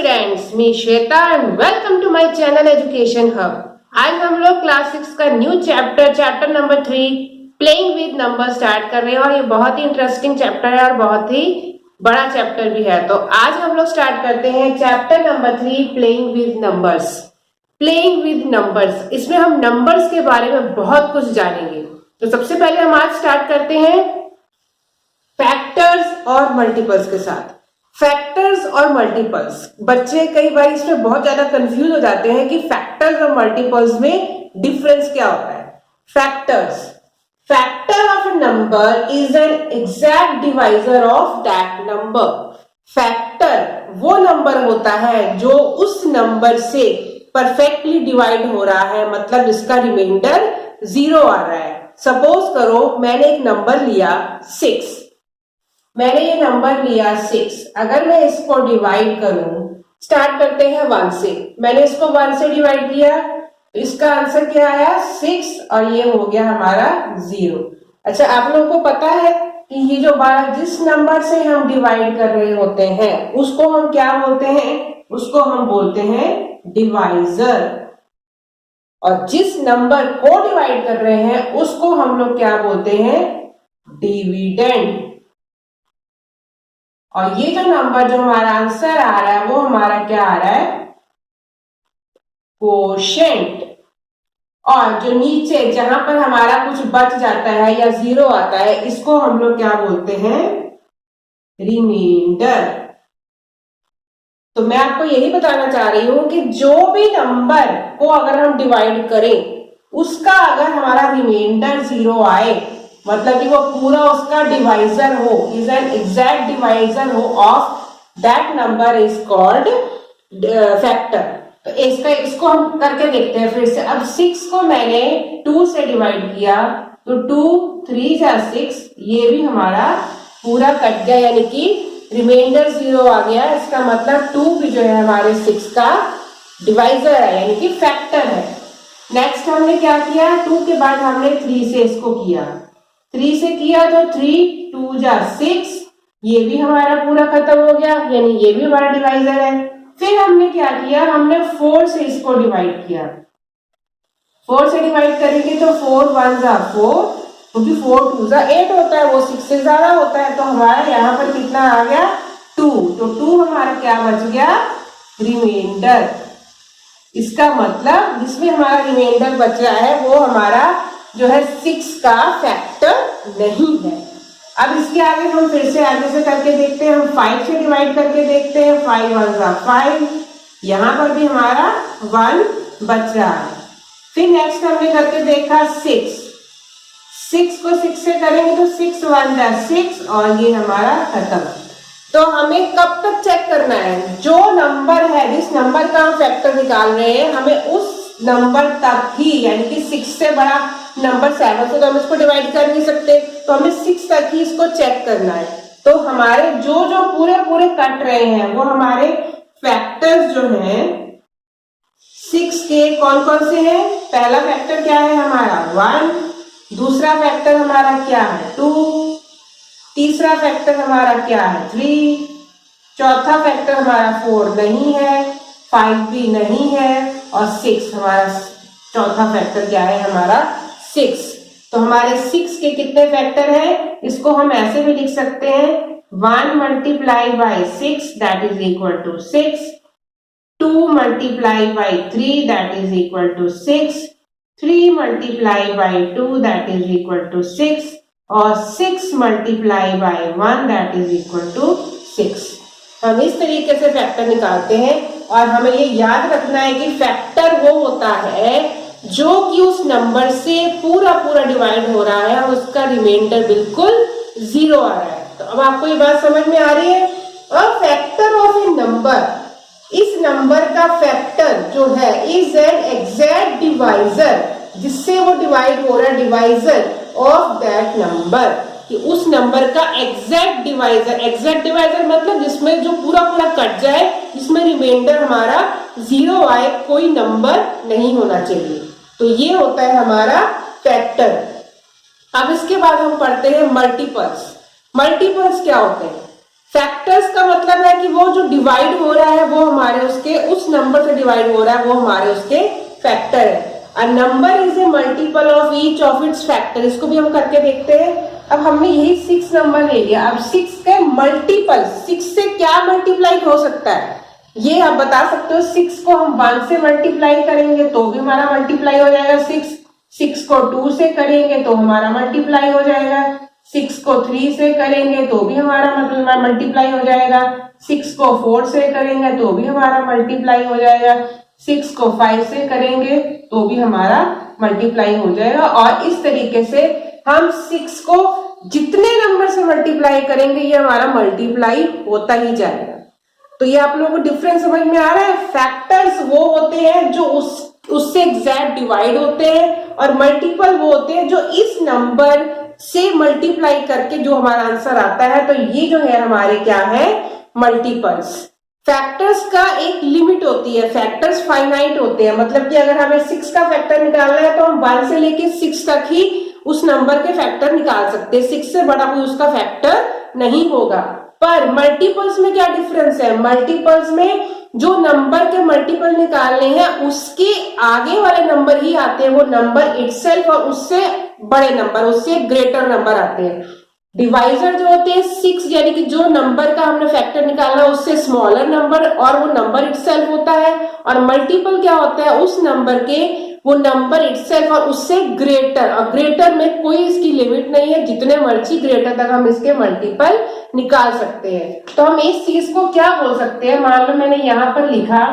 Students, मैं Shweta and welcome to my channel education hub. आज हम लोग क्लास 6 का new chapter number 3 playing with number start कर रहे हैं और ये बहुत ही इंटरेस्टिंग चैप्टर है और बहुत ही बड़ा चैप्टर भी है। तो आज हम लोग स्टार्ट करते हैं chapter number 3 playing with numbers. Playing with numbers, इसमें हम नंबर्स के बारे में बहुत कुछ जानेंगे। तो सबसे पहले हम आज स्टार्ट करते हैं फैक्टर्स और मल्टीपल्स के साथ। फैक्टर्स और मल्टीपल्स, बच्चे कई बार इसमें बहुत ज्यादा कंफ्यूज हो जाते हैं कि फैक्टर्स और मल्टीपल्स में डिफरेंस क्या होता है। Factors, factor of a number is an exact divisor of that number. Factor वो नंबर होता है जो उस नंबर से परफेक्टली डिवाइड हो रहा है, मतलब इसका रिमाइंडर 0 आ रहा है। सपोज करो मैंने एक नंबर लिया 6, मैंने ये नंबर लिया 6। अगर मैं इसको डिवाइड करूं, स्टार्ट करते हैं 1 से। मैंने इसको 1 से डिवाइड किया, इसका आंसर क्या आया 6 और ये हो गया हमारा 0। अच्छा, आप लोगों को पता है कि ये जो जिस नंबर से हम डिवाइड कर रहे होते हैं उसको हम क्या बोलते हैं? उसको हम बोलते हैं डिवाइजर। और जिस नंबर को डिवाइड कर रहे हैं उसको हम लोग क्या बोलते हैं? डिविडेंड। और ये जो नंबर जो हमारा आंसर आ रहा है वो हमारा क्या आ रहा है? कोशेंट। और जो नीचे जहां पर हमारा कुछ बच जाता है या 0 आता है इसको हम लोग क्या बोलते हैं? रिमाइंडर। तो मैं आपको यही बताना चाह रही हूं कि जो भी नंबर को अगर हम डिवाइड करें उसका अगर हमारा रिमाइंडर 0 आए, मतलब कि वो पूरा उसका डिवाइजर हो, इज एन एग्जैक्ट डिवाइजर हो of that number is called factor. तो इसको हम करके देखते हैं फिर से। अब 6 को मैंने 2 से डिवाइड किया तो 2 3 जा 6, ये भी हमारा पूरा कट गया, यानी कि रिमाइंडर 0 आ गया। इसका मतलब 2 भी जो है हमारे 6 का डिवाइजर है, यानी कि फैक्टर है। नेक्स्ट हमने क्या किया? 2 के बाद हमने 3 से इसको किया, 3 से किया तो 3 2 जा 6, ये भी हमारा पूरा खत्म हो गया, यानी ये भी हमारा डिवाइजर है। फिर हमने क्या किया? हमने 4 से इसको डिवाइड किया। 4 से डिवाइड करेंगे तो 4 1 जा 4, क्योंकि 4 2 जा 8 होता है, वो 6 से ज्यादा होता है। तो हमारा यहाँ पर कितना आ गया? 2। तो 2 हमारा क्या बच गया? रिमाइंडर। इसका मतलब जिसमें हमारा रिमाइंडर बच रहा है वो हमारा जो है 6 का फैक्टर नहीं है। अब इसके आगे हम फिर से आगे से करके देखते हैं। हम 5 से डिवाइड करके देखते हैं। 5 1 जा 5, यहां पर भी हमारा 1 बच रहा है। फिर नेक्स्ट हमने करके देखा 6 को 6 से करेंगे तो 6 1 जा 6 और ये हमारा खत्म। तो हमें कब तक चेक करना है? जो नंबर है, जिस नंबर का हम फैक्टर निकाल रहे हैं, हमें उस नंबर तक ही, यानी कि 6 से बड़ा नंबर 7 से तो हम इसको डिवाइड कर नहीं सकते, तो हमें 6 तक ही इसको चेक करना है। तो हमारे जो जो पूरे पूरे कट रहे हैं वो हमारे फैक्टर्स जो हैं 6 के कौन कौन से हैं? पहला फैक्टर क्या है हमारा? 1। दूसरा फैक्टर हमारा क्या है? 2। तीसरा फैक्टर हमारा क्या है? 3। चौथा फैक्टर हमारा 4 नहीं है, 5 भी नहीं है, और 6 हमारा चौथा फैक्टर क्या है हमारा? 6। तो हमारे 6 के कितने फैक्टर हैं? इसको हम ऐसे भी लिख सकते हैं 1 multiply by 6 that is equal to 6, 2 multiply by 3 that is equal to 6, 3 multiply by 2 that is equal to 6 और 6 multiply by 1 that is equal to 6। हम इस तरीके से फैक्टर निकालते हैं और हमें ये याद रखना है कि फैक्टर वो होता है जो कि उस नंबर से पूरा पूरा डिवाइड हो रहा है और उसका रिमाइंडर बिल्कुल 0 आ रहा है। तो अब आपको ये बात समझ में आ रही है? A factor of A number, इस नंबर का फैक्टर जो है इज एन एग्जैक्ट डिवाइजर, जिससे वो डिवाइड हो रहा है, डिवाइजर ऑफ दैट नंबर, कि उस नंबर का एग्जैक्ट डिवाइजर। एग्जैक्ट डिवाइजर मतलब जिसमें जो पूरा पूरा कट जाए, जिसमें रिमाइंडर हमारा 0 आए, कोई नंबर नहीं होना चाहिए। तो ये होता है हमारा फैक्टर। अब इसके बाद हम पढ़ते हैं मल्टीपल्स। मल्टीपल्स क्या होते हैं? फैक्टर्स का मतलब है कि वो जो डिवाइड हो रहा है वो हमारे उसके उस नंबर से डिवाइड हो रहा है, वो हमारे उसके फैक्टर है। अ number is a multiple of each of its factor. इसको भी हम करके देखते हैं। अब हमने यही 6 नंबर ले लिया, अब 6 के मल्टीपल, 6 से क्या मल्टीप्लाई हो सकता है ये आप बता सकते हो। 6 को हम 1 से मल्टीप्लाई करेंगे तो भी हमारा मल्टीप्लाई हो जाएगा 6, 6 को 2 से करेंगे तो हमारा मल्टीप्लाई हो जाएगा, 6 को 3 से करेंगे तो भी हमारा मतलब मल्टीप्लाई हो जाएगा, 6 को 4 से करेंगे तो भी हमारा मल्टीप्लाई हो जाएगा, 6 को 5 से करेंगे तो भी हमारा मल्टीप्लाई हो जाएगा। और इस तरीके से हम 6 को जितने नंबर से मल्टीप्लाई करेंगे ये हमारा मल्टीप्लाई होता ही जाएगा। तो ये आप लोगों को डिफरेंस समझ में आ रहा है। फैक्टर्स वो होते हैं जो उससे एग्जैक्ट डिवाइड होते हैं, और मल्टीपल वो होते हैं जो इस नंबर से मल्टीप्लाई करके जो हमारा आंसर आता है। तो ये जो है हमारे क्या है, मल्टीपल्स। फैक्टर्स का एक लिमिट होती है, फैक्टर्स फाइनाइट होते हैं, मतलब कि अगर हमें 6 का फैक्टर निकालना है तो हम 1 से लेके 6 तक ही उस नंबर के फैक्टर निकाल सकते हैं, 6 से बड़ा कोई उसका फैक्टर नहीं होगा। पर मल्टीपल्स में क्या डिफरेंस है, मल्टीपल्स में जो नंबर के मल्टीपल निकालने हैं उसके आगे वाले नंबर ही आते हैं, वो नंबर इटसेल्फ, और उससे बड़े नंबर, उससे ग्रेटर नंबर आते हैं। डिवाइजर जो होते हैं 6, यानी कि जो नंबर का हमने फैक्टर निकालना उससे स्मॉलर नंबर और वो नंबर इटसेल्फ होता है। और मल्टीपल क्या होता है, उस नंबर के वो नंबर इटसेल्फ और उससे ग्रेटर, और ग्रेटर में कोई इसकी लिमिट नहीं है, जितने मर्जी ग्रेटर तक हम इसके मल्टीपल निकाल सकते हैं। तो हम इस चीज को क्या बोल सकते हैं, मान लो मैंने यहां पर लिखा,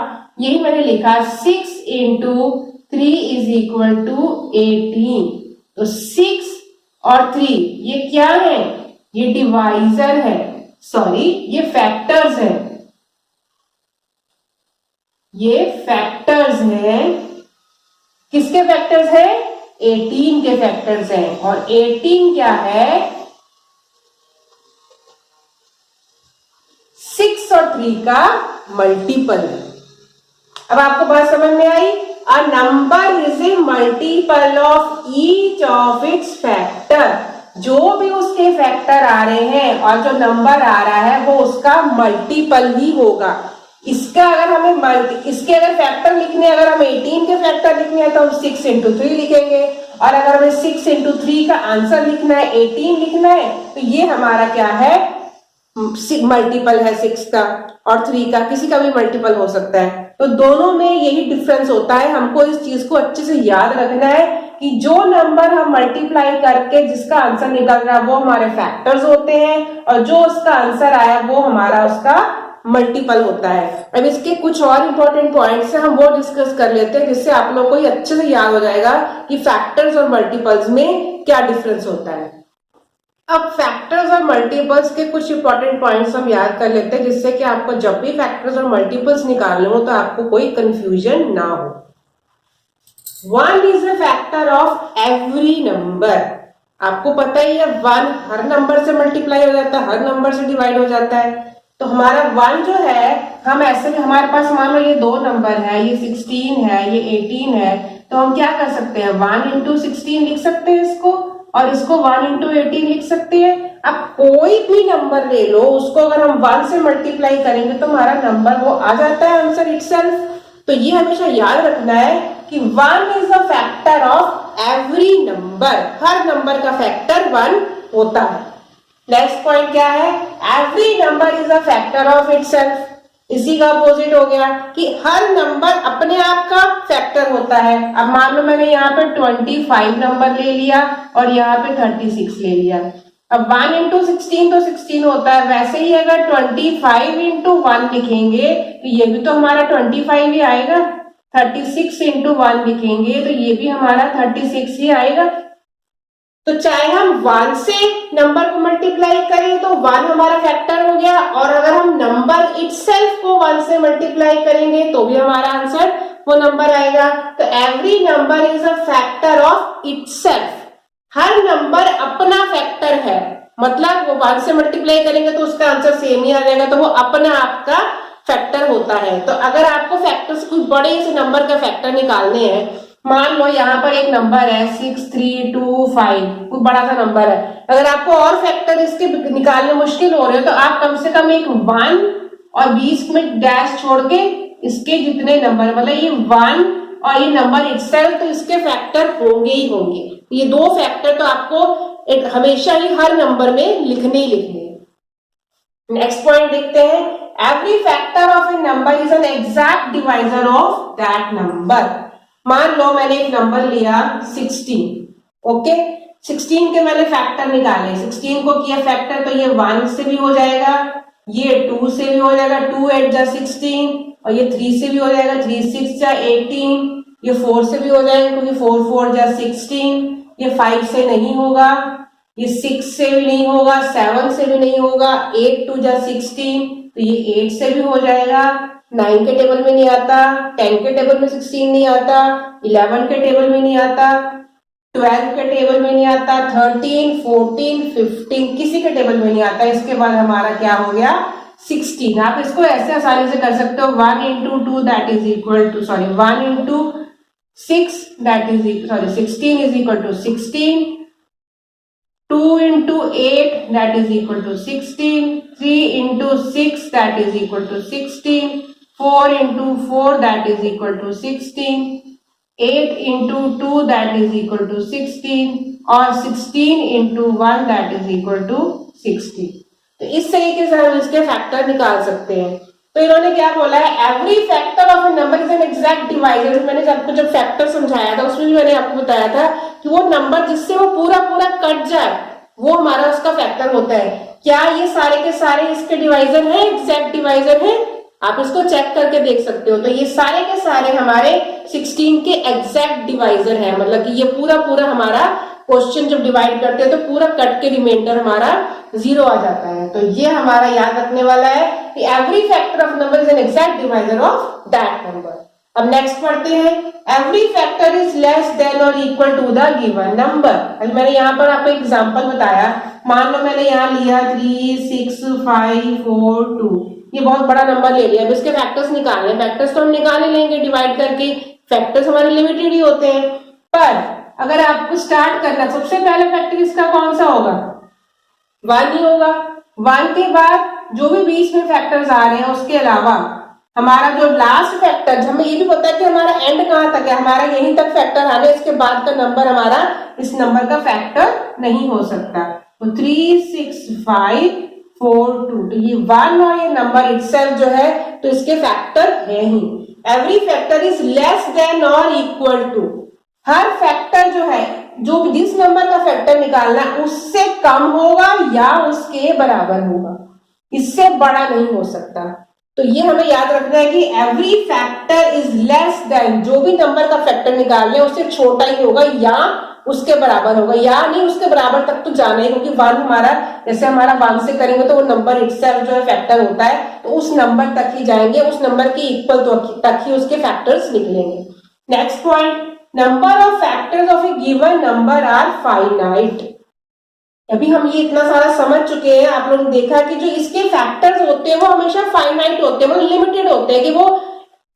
यही मैंने लिखा 6 इंटू 3 इज इक्वल टू 18। तो 6 और 3 ये क्या है, ये डिवाइजर है, सॉरी ये फैक्टर्स है, ये फैक्टर्स हैं। किसके फैक्टर्स है, 18 के फैक्टर्स हैं। और 18 क्या है, 6 और 3 का मल्टीपल है। अब आपको बात समझ में आई। A number is a multiple of each of its factor. जो भी उसके फैक्टर आ रहे हैं और जो नंबर आ रहा है वो उसका मल्टीपल ही होगा। इसका अगर हमें इसके अगर फैक्टर लिखने, अगर हम 18 के फैक्टर लिखने हैं तो हम 6 इंटू 3 लिखेंगे, और अगर हमें 6 इंटू 3 का आंसर लिखना है, 18 लिखना है, तो ये हमारा क्या है, मल्टीपल है 6 का और 3 का, किसी का भी मल्टीपल हो सकता है। तो दोनों में यही डिफरेंस होता है। हमको इस चीज को अच्छे से याद रखना है कि जो नंबर हम मल्टीप्लाई करके जिसका आंसर निकल रहा है वो हमारे फैक्टर्स होते हैं, और जो उसका आंसर आया वो हमारा उसका मल्टीपल होता है। अब इसके कुछ और इंपॉर्टेंट पॉइंट्स हैं, हम वो डिस्कस कर लेते हैं, जिससे आप लोगों को ये अच्छे से याद हो जाएगा कि फैक्टर्स और मल्टीपल्स में क्या डिफरेंस होता है। अब फैक्टर्स और मल्टीपल्स के कुछ इंपॉर्टेंट पॉइंट्स हम याद कर लेते हैं, जिससे कि आपको जब भी फैक्टर्स और मल्टीपल्स निकालने हो तो आपको कोई कंफ्यूजन ना हो। 1 is a factor of every number. आपको पता ही है 1 हर नंबर से मल्टीप्लाई हो जाता है, हर नंबर से डिवाइड हो जाता है। तो हमारा 1 जो है, हम ऐसे में हमारे पास मान लो ये 2 नंबर है, ये 16 है, ये 18 है, तो हम क्या कर सकते हैं, 1 इंटू 16 लिख सकते हैं इसको, और इसको 1 इंटू 18 लिख सकते हैं। अब कोई भी नंबर ले लो, उसको अगर हम 1 से मल्टीप्लाई करेंगे तो हमारा नंबर वो आ जाता है आंसर इटसेल्फ। तो ये हमेशा याद रखना है कि 1 is a factor of every number, her number का फैक्टर 1 होता है। नेक्स्ट पॉइंट क्या है, every number is a factor of itself. इसी का अपोजिट हो गया कि हर नंबर अपने आप का फैक्टर होता है। अब मान लो मैंने यहाँ पे 25 नंबर ले लिया और यहाँ पे 36 ले लिया। अब 1 इंटू 16 तो 16 होता है, वैसे ही अगर 25 इंटू 1 लिखेंगे तो ये भी तो हमारा 25 ही आएगा। 36 इंटू 1 लिखेंगे तो ये भी हमारा 36 ही आएगा। तो चाहे हम 1 से नंबर को मल्टीप्लाई करें तो 1 हमारा फैक्टर हो गया, और अगर हम नंबर इटसेल्फ को 1 से मल्टीप्लाई करेंगे तो भी हमारा आंसर वो नंबर आएगा। तो every number is a factor of itself. Her number अपना फैक्टर है, मतलब वो 1 से मल्टीप्लाई करेंगे तो उसका आंसर सेम ही आ जाएगा, तो वो अपना आपका फैक्टर होता है। तो अगर आपको फैक्टर्स कुछ बड़े से नंबर का फैक्टर निकालने हैं, मान लो यहाँ पर एक नंबर है 6325, कोई बड़ा सा नंबर है। अगर आपको और फैक्टर इसके निकालने मुश्किल हो रहे हो तो आप कम से कम एक 1 और 20 में डैश छोड़ के इसके जितने नंबर, मतलब ये 1 और ये नंबर इटसेल्फ, तो इसके फैक्टर होंगे ही होंगे। ये दो फैक्टर तो आपको हमेशा ही हर नंबर में लिखने ही लिखने हैं। नेक्स्ट पॉइंट देखते हैं, every factor of A number is an exact divisor of that number. मान लो मैंने एक नंबर लिया 16, ओके, 16 के मैंने फैक्टर निकाले, 16 को किया फैक्टर तो ये 1 से भी हो जाएगा, ये 2 से भी हो जाएगा, 2 8 जा 16, और ये 3 से भी हो जाएगा, 3 6 जा 18, ये 4 से भी हो जाएगा क्योंकि 4 4 जा 16, ये 5 से नहीं होगा, ये 6 से भी नहीं होगा, 7 से भी नहीं होगा, 8 2 जा 16, तो ये 8 से भी हो जाएगा, 9 के टेबल में नहीं आता, 10 के टेबल में 16 नहीं आता, 11 के टेबल में नहीं आता, 12 के टेबल में नहीं आता, 13 14 15 किसी के टेबल में नहीं आता। इसके बाद हमारा क्या हो गया 16। आप इसको ऐसे आसानी से कर सकते हो, 1 into 2 that is equal to 1 into 6 that is 16 is equal to 16, 2 into 8 that is equal to 16, 3 into 6 that is equal to 16, 4 into 4 that is equal to 16, 8 into 2 that is equal to 16 और 16 into 1 that is equal to 60। तो इस तरीके से हम इसके factor निकाल सकते हैं। तो इन्होंने क्या बोला है, every factor of A number is an exact divisor. मैंने आपको जब फैक्टर समझाया था उसमें भी मैंने आपको बताया था कि वो नंबर जिससे वो पूरा पूरा कट जाए वो हमारा उसका फैक्टर होता है। क्या ये सारे के सारे इसके डिवाइजर हैं, एग्जैक्ट डिवाइजर हैं? आप इसको चेक करके देख सकते हो। तो ये सारे के सारे हमारे 16 के एग्जैक्ट डिवाइजर हैं, मतलब कि ये पूरा पूरा हमारा क्वेश्चन जब डिवाइड करते हैं तो पूरा कट के रिमाइंडर हमारा 0 आ जाता है। तो ये हमारा याद रखने वाला है कि every factor of number is an exact divisor of that number. अब नेक्स्ट पढ़ते हैं, every factor is less than और equal to the given number. अभी मैंने यहाँ पर आपको एग्जांपल बताया, मान लो मैंने यहाँ लिया 3 6 5 4 2, ये बहुत बड़ा नंबर ले लिया। अब इसके फैक्टर्स निकालने, फैक्टर्स तो हम निकाल ही लेंगे डिवाइड करके, फैक्टर्स हमारे लिमिटेड ही होते हैं। पर अगर आपको स्टार्ट करना, सबसे पहले फैक्टर इसका कौन सा होगा, 1 ही होगा। 1 के बाद जो भी बीच में फैक्टर्स आ रहे हैं उसके अलावा हमारा जो लास्ट फैक्टर, हमें ये भी पता है कि हमारा एंड कहां तक है, हमारा यहीं तक फैक्टर आने, इसके बाद का नंबर हमारा इस नंबर का फैक्टर नहीं हो सकता। तो 3 6 5 4 2, तो ये 1 और ये नंबर इटसेल्फ जो है तो इसके फैक्टर है ही। Every factor is less than और इक्वल टू, हर फैक्टर जो है, जो जिस नंबर का फैक्टर निकालना है उससे कम होगा या उसके बराबर होगा, इससे बड़ा नहीं हो सकता। तो ये हमें याद रखना है कि every factor is less then, जो भी नंबर का फैक्टर निकाल ले उससे छोटा ही होगा या उसके बराबर होगा, या नहीं उसके बराबर तक तो जाना ही, क्योंकि 1 हमारा, जैसे हमारा 1 से करेंगे तो वो नंबर इटसेल्फ जो है फैक्टर होता है, तो उस नंबर तक ही जाएंगे, उस नंबर के इक्वल तक ही उसके फैक्टर्स निकलेंगे। Next point, number of factors of a given number are finite. अभी हम ये इतना सारा समझ चुके हैं, आप लोगों ने देखा कि जो इसके फैक्टर्स होते हैं वो हमेशा फाइनाइट होते हैं, मतलब लिमिटेड होते हैं, कि वो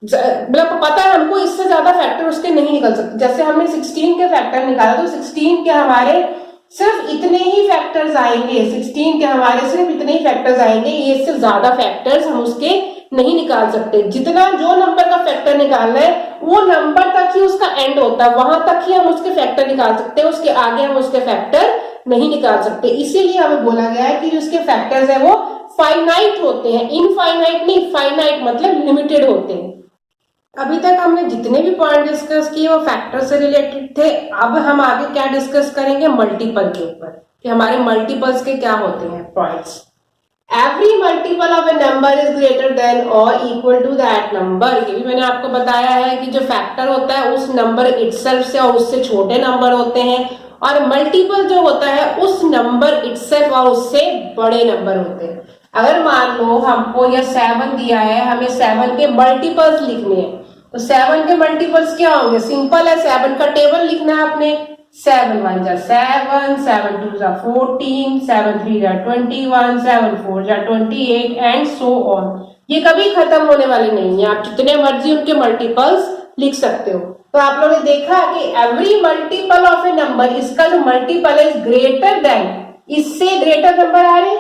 मतलब पता है हमको इससे ज्यादा फैक्टर उसके नहीं निकल सकते। जैसे हमने 16 के फैक्टर निकाला तो 16 के हमारे सिर्फ इतने ही फैक्टर्स आएंगे, 16 के हमारे सिर्फ इतने ही फैक्टर्स आएंगे, ये इससे ज्यादा फैक्टर्स हम उसके नहीं निकाल सकते। जितना जो नंबर का फैक्टर निकालना है वो नंबर तक ही उसका एंड होता है, वहां तक ही हम उसके फैक्टर निकाल सकते हैं, उसके आगे हम उसके फैक्टर नहीं निकाल सकते। इसीलिए हमें बोला गया है कि जो इसके फैक्टर्स है वो फाइनाइट होते हैं, इनफाइनाइट नहीं, फाइनाइट मतलब लिमिटेड होते हैं। अभी तक हमने जितने भी पॉइंट डिस्कस किए वो फैक्टर से रिलेटेड थे। अब हम आगे क्या डिस्कस करेंगे, मल्टीपल के ऊपर, कि हमारे मल्टीपल्स के क्या होते हैं points. Every multiple of A number is greater than और इक्वल टू दैट नंबर। ये भी मैंने आपको बताया है कि जो फैक्टर होता है उस नंबर इटसेल्फ से और उससे छोटे नंबर होते हैं, और मल्टीपल जो होता है उस नंबर इटसेल्फ और उससे बड़े नंबर होते हैं। अगर मान लो हमको यह 7 दिया है, हमें 7 के मल्टीपल्स लिखने हैं, तो 7 के मल्टीपल्स क्या होंगे, सिंपल है, 7 का टेबल लिखना है आपने। 7 1 जा 7, 7 2 जा 14, 7 3 जा 21, 7 4 जा 28 एंड सो ऑन। ये कभी खत्म होने वाले नहीं है, आप जितने मर्जी उनके मल्टीपल्स लिख सकते हो। तो आप लोगों ने देखा कि every multiple of A number, इसका जो मल्टीपल है इज ग्रेटर देन, इससे ग्रेटर नंबर आ रहे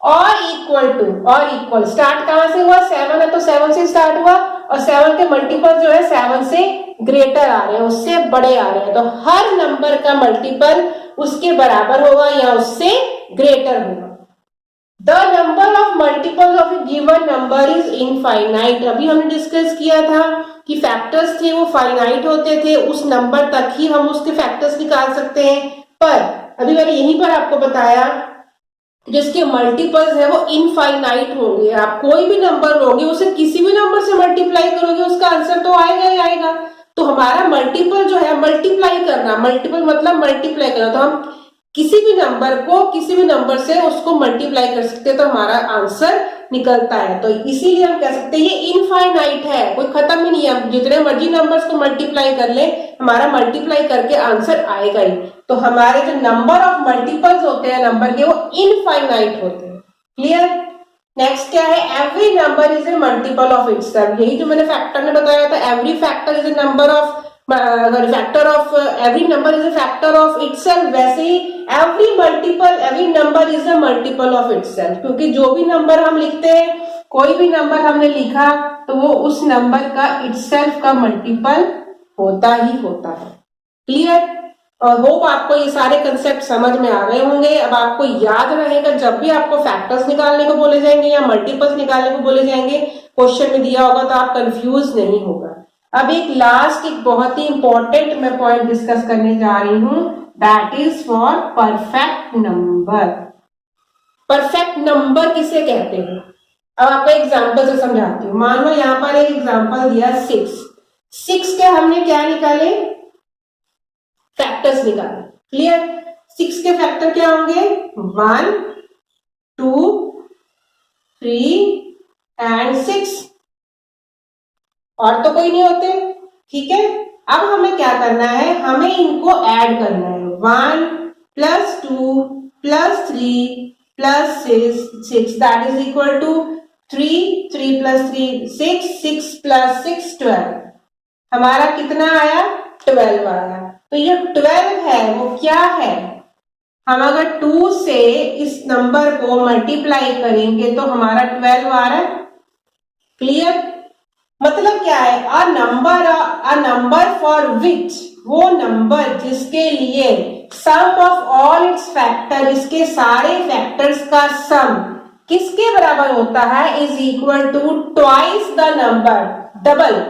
और इक्वल टू, और इक्वल स्टार्ट कहां से हुआ, 7 है तो 7 से स्टार्ट हुआ, और 7 के मल्टीपल जो है 7 से ग्रेटर आ रहे हैं, उससे बड़े आ रहे हैं, तो हर नंबर का मल्टीपल उसके बराबर होगा या उससे ग्रेटर होगा। The number of multiple of a given number is infinite. अभी हमने डिस्कस किया था कि फैक्टर्स थे वो फाइनाइट होते थे, उस नंबर तक ही हम उसके फैक्टर्स निकाल सकते हैं, पर अभी मैंने यहीं पर आपको बताया जिसके मल्टीपल्स है वो इनफाइनाइट होंगे। आप कोई भी नंबर लोगे उसे किसी भी नंबर से मल्टीप्लाई करोगे उसका आंसर तो आएगा ही आएगा। तो हमारा मल्टीपल जो है मल्टीप्लाई करना, मल्टीपल मतलब मल्टीप्लाई करना, तो हम किसी भी नंबर को किसी भी नंबर से उसको मल्टीप्लाई कर सकते हैं तो हमारा आंसर निकलता है। तो इसीलिए हम कह सकते हैं ये इनफाइनाइट है, कोई खत्म ही नहीं है, जितने मर्जी नंबर्स को मल्टीप्लाई कर ले हमारा मल्टीप्लाई करके आंसर आएगा ही। तो हमारे जो नंबर ऑफ मल्टीपल्स होते हैं नंबर के वो इनफाइनाइट होते हैं। क्लियर? नेक्स्ट क्या है, every number is a multiple of itself. यही जो मैंने फैक्टर में बताया था, every factor is a number of factor of every number is a factor of itself. वैसे ही every multiple, every number is a multiple of itself, क्योंकि जो भी नंबर हम लिखते हैं, कोई भी नंबर हमने लिखा तो वो उस नंबर का इटसेल्फ का मल्टीपल होता ही होता है। क्लियर? और होप आपको ये सारे कंसेप्ट समझ में आ गए होंगे। अब आपको याद रहेगा जब भी आपको फैक्टर्स निकालने को बोले जाएंगे या मल्टीपल्स निकालने को बोले जाएंगे, क्वेश्चन में दिया होगा तो आप कंफ्यूज नहीं होगा। अब एक लास्ट एक बहुत ही इंपॉर्टेंट मैं पॉइंट डिस्कस करने जा रही हूं, that is for perfect number. Perfect number किसे कहते हैं? अब आपको एग्जांपल से समझाती हूँ। मान लो यहां पर एक एग्जांपल दिया 6 के हमने क्या निकाले, फैक्टर्स निकाले। क्लियर? 6 के फैक्टर क्या होंगे, 1 2 3 एंड 6, और तो कोई नहीं होते। ठीक है, अब हमें क्या करना है, हमें इनको ऐड करना है। 1 + 2 + 3 + 6 दैट इज इक्वल टू 3 3 + 3 6 6 + 6 12। हमारा कितना आया, 12 आया। तो ये 12 है वो क्या है, हम अगर 2 से इस नंबर को मल्टीप्लाई करेंगे तो हमारा 12 आ रहा है। क्लियर? मतलब क्या है, अ नंबर फॉर विच, वो नंबर जिसके लिए sum of all its factor, इसके सारे फैक्टर्स का सम किसके बराबर होता है, is equal to twice the number, double,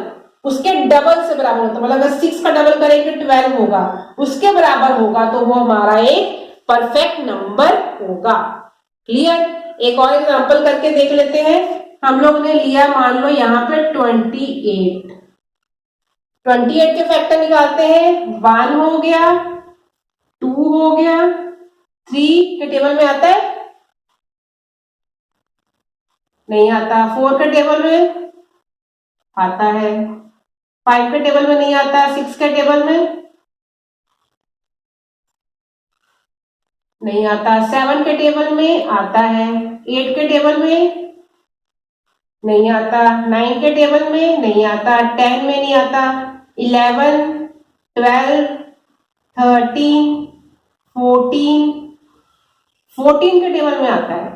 उसके डबल से बराबर होता है। मतलब अगर 6 का डबल करेंगे 12 होगा, उसके बराबर होगा तो वो हमारा एक परफेक्ट नंबर होगा। क्लियर? एक और एग्जांपल करके देख लेते हैं। हम लोग ने लिया मान लो यहाँ पे 28 के फैक्टर निकालते हैं। 1 हो गया, 2 हो गया, 3 के टेबल में आता है, नहीं आता। 4 के टेबल में आता है, 5 के टेबल में नहीं आता, 6 के टेबल में नहीं आता, 7 के टेबल में आता है, 8 के टेबल में नहीं आता, 9 के टेबल में नहीं आता, 10 में नहीं आता, 11 12 13 14 के टेबल में आता है,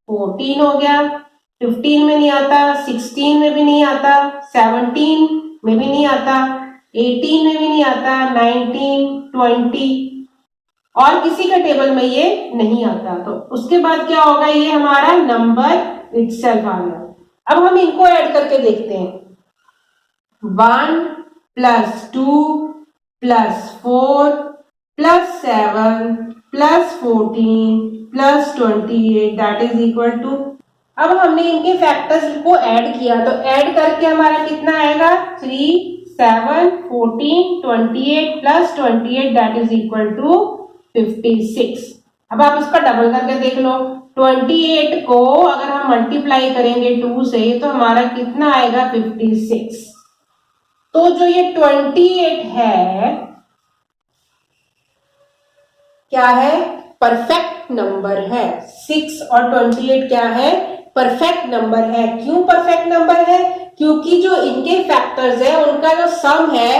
14 हो गया, 15 में नहीं आता, 16 में भी नहीं आता, 17 में भी नहीं आता, 18 में भी नहीं आता, 19 20 और किसी का टेबल में ये नहीं आता। तो उसके बाद क्या होगा, ये हमारा नंबर इटसेल्फ आ गया। अब हम इनको ऐड करके देखते हैं। 1 + 2 + 4 + 7 + 14 + 28 दैट इज इक्वल टू, अब हमने इनके फैक्टर्स को ऐड किया तो ऐड करके हमारा कितना आएगा, 3 7 14 28 + 28 दैट इज इक्वल टू 56। अब आप इसका डबल करके देख लो, 28 को अगर हम मल्टीप्लाई करेंगे 2 से तो हमारा कितना आएगा, 56। तो जो ये 28 है क्या है, परफेक्ट नंबर है। 6 और 28 क्या है, परफेक्ट नंबर है। क्यों परफेक्ट नंबर है, क्योंकि जो इनके फैक्टर्स है उनका जो सम है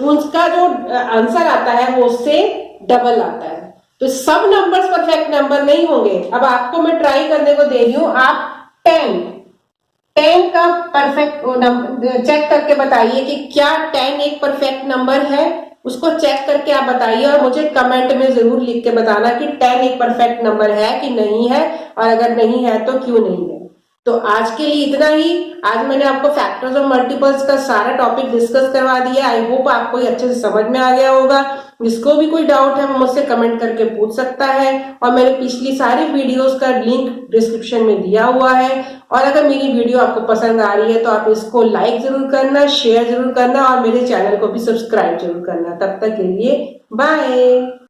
उसका जो आंसर आता है वो उससे डबल आता है। तो सब नंबर्स परफेक्ट नंबर नहीं होंगे। अब आपको मैं ट्राई करने को दे रही हूं, आप 10 का परफेक्ट चेक करके बताइए कि क्या 10 एक परफेक्ट नंबर है। उसको चेक करके आप बताइए और मुझे कमेंट में जरूर लिख के बताना कि 10 एक परफेक्ट नंबर है कि नहीं है, और अगर नहीं है तो क्यों नहीं है। तो आज के लिए इतना ही। आज मैंने आपको फैक्टर्स और मल्टीपल्स का सारा टॉपिक डिस्कस करवा दिया। आई होप आपको ये अच्छे से समझ में आ गया होगा। जिसको भी कोई डाउट है वो मुझसे कमेंट करके पूछ सकता है, और मैंने पिछली सारी वीडियोस का लिंक डिस्क्रिप्शन में दिया हुआ है। और अगर मेरी वीडियो आपको पसंद आ रही है तो आप इसको लाइक जरूर करना, शेयर जरूर करना, और मेरे चैनल को भी सब्सक्राइब जरूर करना। तब तक के लिए बाय।